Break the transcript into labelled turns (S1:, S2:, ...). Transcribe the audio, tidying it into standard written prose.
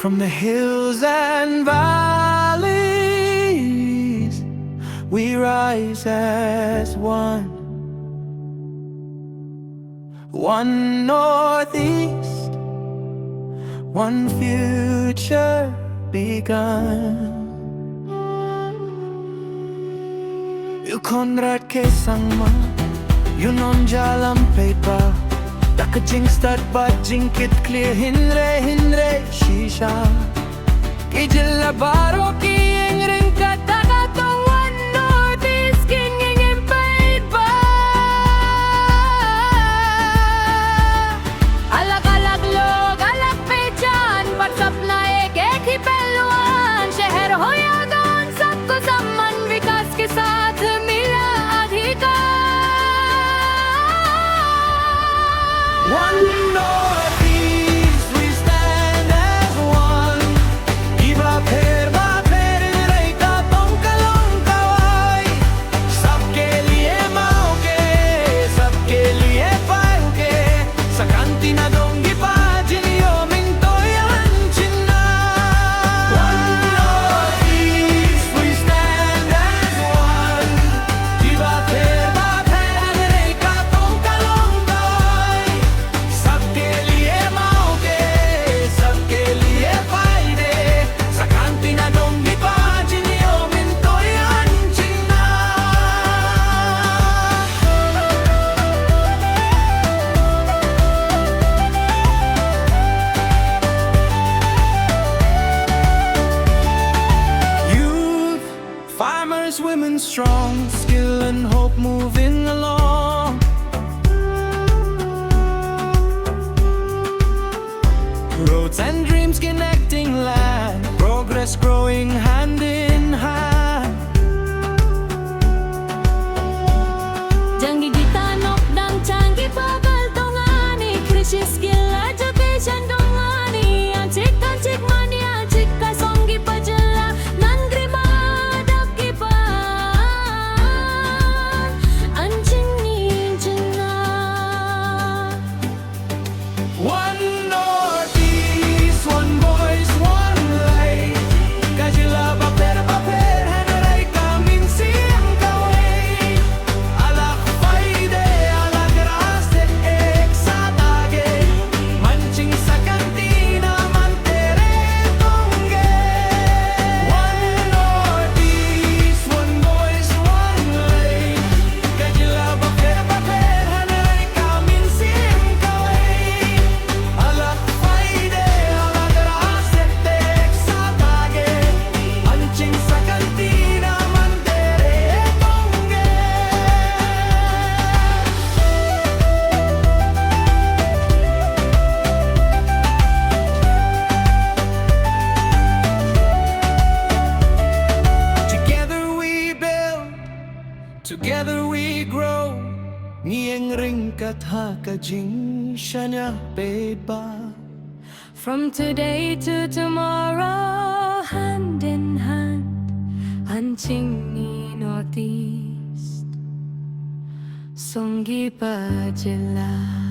S1: From the hills and valleys, we rise as one. One northeast, one future begun. You Conrad K Sangma, you non jalam paper. Daka jingstad ba jinkit clear hindre shisha. Ki jilla baro ki ring ka daga to one northeast kinging in paid ba. Alak alak log alak pehchan, but sapna ek hi pehluan. Sheher ho ya gaon sabko samman, vikas ke saath mila adhikar. One northeast, we stand as one. Kiba Pher नहीं का तोंका लोंका Y. सबके लिए माओगे, सबके लिए पाओगे. Sakanti na dongi pa jingioh myntoi anchina. One northeast, we stand as one. Kiba Pher नहीं का तोंका लोंका Y. सबके लिए माओगे, सबके लिए फायदे. Sakanti na dongi pa jingioh myntoi anchina. Youth, farmers, women strong, skill and hope moving along. Roads and dreams connecting land, progress growing hand in hand.
S2: Jangi gitanok dang changi pagal tongani, krishi skill education dongani, anchik mani anchik ka songi pajala, nangri madak kiba, anching ni jina.
S1: One northeast, one voice, one light. Kajila ba Pher hanay kamin siyang kaway. Alak faide, alak raste, ek sa tage. Manching sa kantina, mantere tongge. One northeast, one voice, one light. Kajila ba Pher hanay kamin siyang kaway. Alak faide, alak raste, ek sa tage. Manching sa kantina, mantere tongge. Together we build, together we grow. Niyeng ring kat hakajing shanya beba.
S2: From today to tomorrow, hand in hand, anching ni northeast, songi pajala.